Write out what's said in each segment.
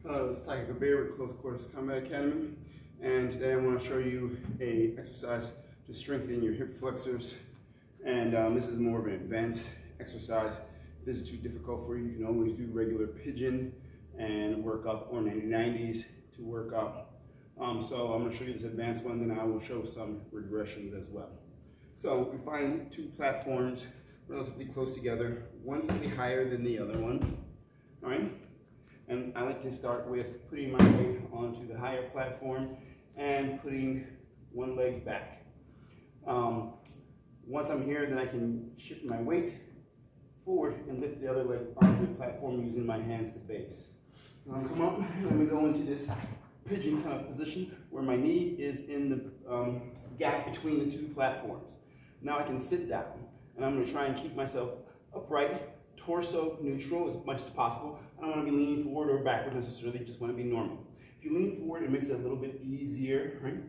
This is Tiger Bear with Close Quarters Combat Academy, and today I want to show you a exercise to strengthen your hip flexors. And this is more of an advanced exercise. If this is too difficult for you, you can always do regular pigeon and work up, or 90s to work up. So I'm going to show you this advanced one, then I will show some regressions as well. So we find two platforms relatively close together, one slightly higher than the other one. All right. And I like to start with putting my weight onto the higher platform and putting one leg back. Once I'm here, then I can shift my weight forward and lift the other leg onto the platform using my hands to base. I'll come up and we go into this pigeon kind of position where my knee is in the gap between the two platforms. Now I can sit down, and I'm going to try and keep myself upright, torso neutral as much as possible. I don't want to be leaning forward or backwards necessarily, just want to be normal. If you lean forward, it makes it a little bit easier, right?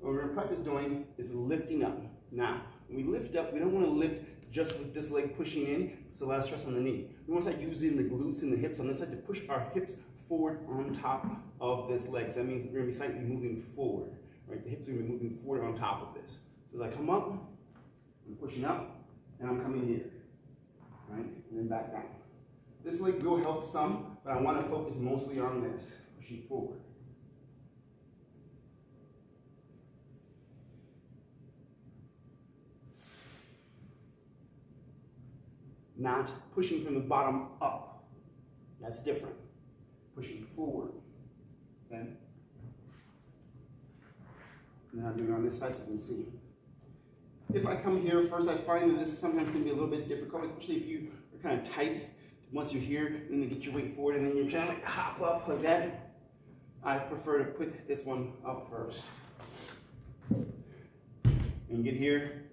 What we're going to practice doing is lifting up. Now, when we lift up, we don't want to lift just with this leg pushing in. It's a lot of stress on the knee. We want to start using the glutes and the hips on this side to push our hips forward on top of this leg. So that means we're going to be slightly moving forward, right? The hips are going to be moving forward on top of this. So as I come up, I'm pushing up, and I'm coming here, right? And then back down. This leg will help some, but I want to focus mostly on this, pushing forward. Not pushing from the bottom up. That's different. Pushing forward. Okay? Now I'm doing it on this side so you can see. If I come here first, I find that this sometimes can be a little bit difficult, especially if you are kind of tight. Once you're here, and then get your weight forward, and then you're trying to like hop up like that. I prefer to put this one up first. And get here,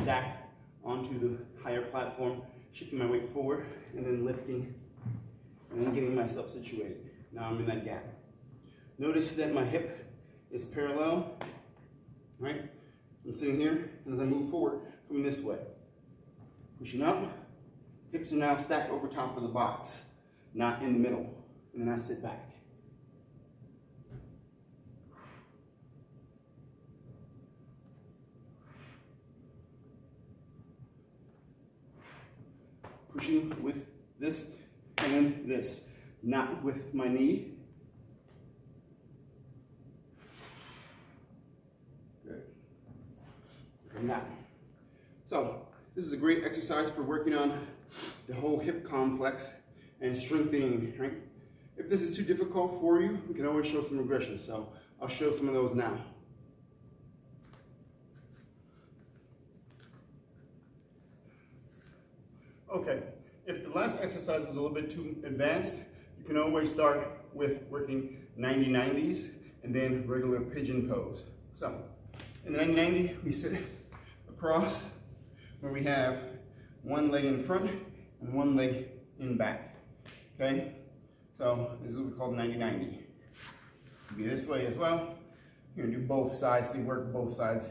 stack onto the higher platform, shifting my weight forward, and then lifting, and then getting myself situated. Now I'm in that gap. Notice that my hip is parallel, right? I'm sitting here, and as I move forward, coming this way. Pushing up. Hips are now stacked over top of the box, not in the middle. And then I sit back. Pushing with this and this, not with my knee. Good. And now. So, this is a great exercise for working on the whole hip complex and strengthening, right? If this is too difficult for you, we can always show some regressions. So I'll show some of those now. Okay, if the last exercise was a little bit too advanced, you can always start with working 90-90s and then regular pigeon pose. So in the 90-90, we sit across where we have one leg in front and one leg in back, okay? So this is what we call 90-90. Be this way as well. You're gonna do both sides, they work both sides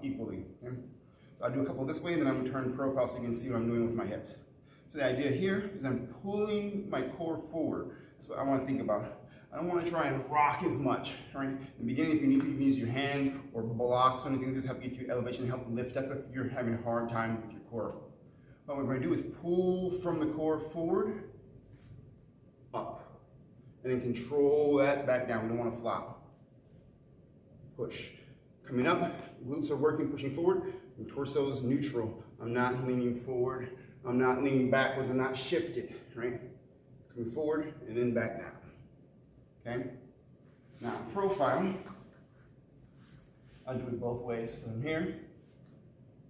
equally, okay? So I'll do a couple this way, and then I'm gonna turn profile so you can see what I'm doing with my hips. So the idea here is I'm pulling my core forward. That's what I wanna think about. I don't wanna try and rock as much, right? In the beginning, if you need to, you can use your hands or blocks or anything like this, help get you elevation, help lift up if you're having a hard time with your core. What we're going to do is pull from the core forward, up, and then control that back down. We don't want to flop. Push. Coming up, glutes are working, pushing forward, and torso is neutral. I'm not leaning forward. I'm not leaning backwards. I'm not shifted, right? Coming forward and then back down. Okay? Now, profile. I'll do it both ways. So I'm here.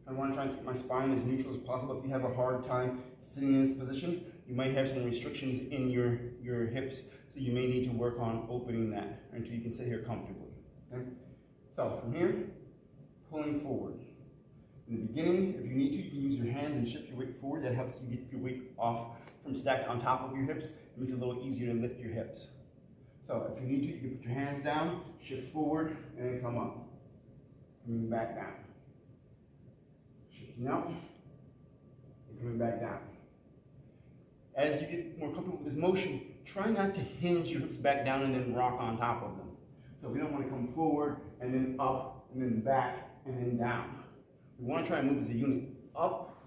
I want to try and keep my spine as neutral as possible. If you have a hard time sitting in this position, you might have some restrictions in your hips, so you may need to work on opening that until you can sit here comfortably. Okay? So from here, pulling forward. In the beginning, if you need to, you can use your hands and shift your weight forward. That helps you get your weight off from stacked on top of your hips. It makes it a little easier to lift your hips. So if you need to, you can put your hands down, shift forward, and then come up. Coming back down. Shifting up, and coming back down. As you get more comfortable with this motion, try not to hinge your hips back down and then rock on top of them. So we don't want to come forward and then up and then back and then down. We want to try and move as a unit up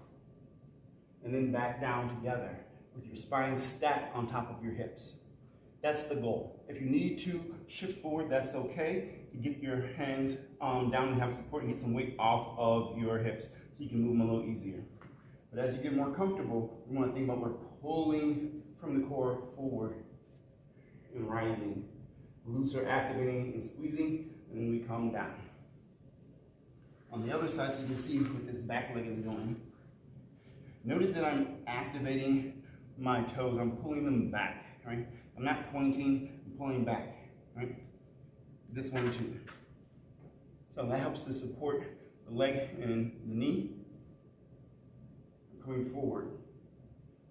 and then back down together with your spine stacked on top of your hips. That's the goal. If you need to shift forward, that's okay. You get your hands down and have support and get some weight off of your hips so you can move them a little easier. But as you get more comfortable, you want to think about we're pulling from the core forward and rising. Glutes are activating and squeezing, and then we come down. On the other side, so you can see what this back leg is doing. Notice that I'm activating my toes. I'm pulling them back, right? I'm not pointing, I'm pulling back, right? This one too. So that helps to support the leg and the knee. I'm coming forward.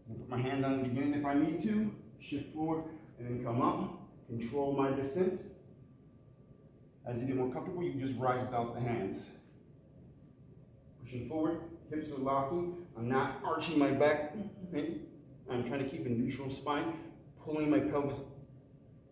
I'll put my hand on the beginning if I need to, shift forward, and then come up, control my descent. As you get more comfortable, you can just rise without the hands. Pushing forward, hips are locking. I'm not arching my back. Okay? I'm trying to keep a neutral spine, pulling my pelvis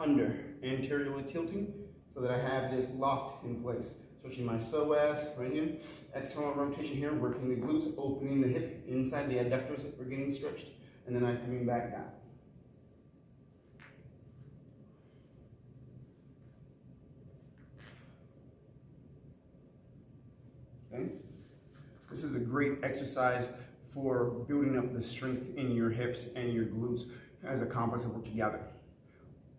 under, anteriorly tilting, so that I have this locked in place. Stretching my psoas right here. External rotation here, working the glutes, opening the hip inside the adductors that we're getting stretched, and then I'm coming back down. Okay? This is a great exercise for building up the strength in your hips and your glutes as a complex that work together.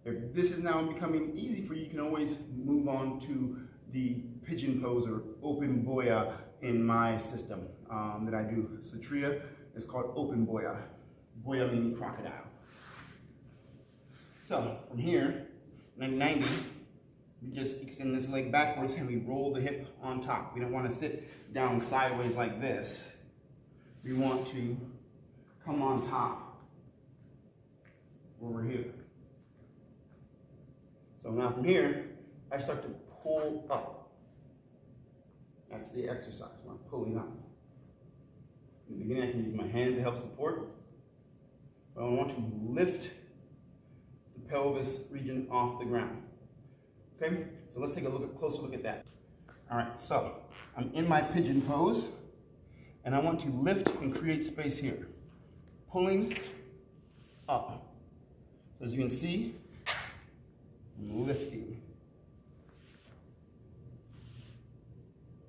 If this is now becoming easy for you, you can always move on to the pigeon pose or open boya in my system that I do. Satria is called open boya. Boya meaning crocodile. So from here, 90, we just extend this leg backwards and we roll the hip on top. We don't want to sit down sideways like this. We want to come on top over here. So now from here, I start to pull up. That's the exercise, I'm pulling up. In the beginning, I can use my hands to help support. But I want to lift the pelvis region off the ground. Okay, so let's take a closer look at that. All right, so I'm in my pigeon pose, and I want to lift and create space here. Pulling up. So as you can see, I'm lifting.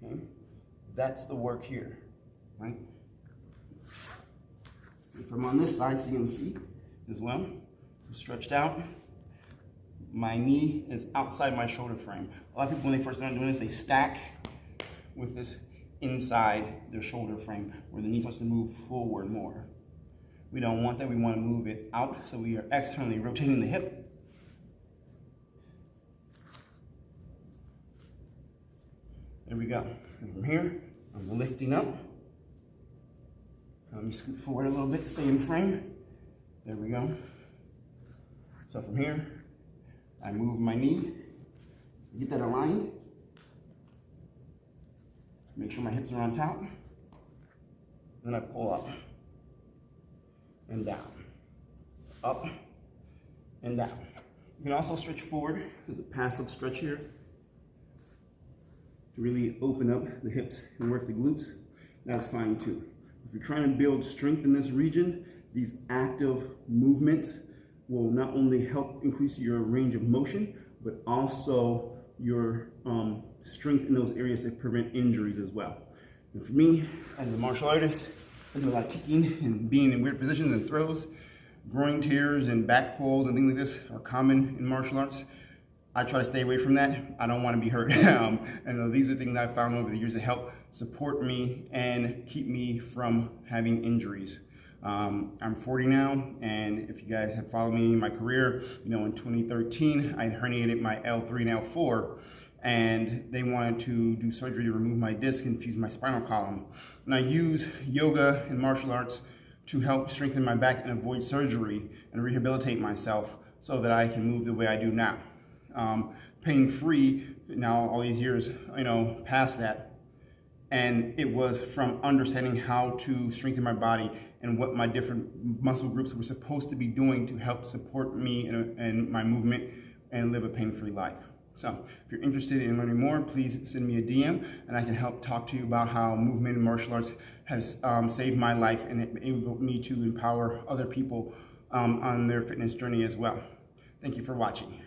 Okay, that's the work here, right? If I'm on this side, so you can see as well, I'm stretched out. My knee is outside my shoulder frame. A lot of people, when they first start doing this, they stack with this inside their shoulder frame where the knee starts to move forward more. We don't want that. We want to move it out, so we are externally rotating the hip. There we go. And from here, I'm lifting up. Let me scoot forward a little bit, stay in frame. There we go. So from here, I move my knee, get that aligned. Make sure my hips are on top. Then I pull up and down, up and down. You can also stretch forward. There's a passive stretch here to really open up the hips and work the glutes. That's fine too. If you're trying to build strength in this region, these active movements will not only help increase your range of motion, but also your strength in those areas that prevent injuries as well. And for me, as a martial artist, I do a lot of kicking and being in weird positions and throws. Groin tears and back pulls and things like this are common in martial arts. I try to stay away from that. I don't want to be hurt. And these are things I've found over the years that help support me and keep me from having injuries. I'm 40 now, and if you guys have followed me in my career, you know, in 2013, I herniated my L3 and L4, and they wanted to do surgery to remove my disc and fuse my spinal column. And I use yoga and martial arts to help strengthen my back and avoid surgery and rehabilitate myself so that I can move the way I do now. Pain-free, now all these years, you know, past that, And it was from understanding how to strengthen my body and what my different muscle groups were supposed to be doing to help support me and my movement and live a pain-free life. So if you're interested in learning more, please send me a DM and I can help talk to you about how movement and martial arts has saved my life and enabled me to empower other people on their fitness journey as well. Thank you for watching.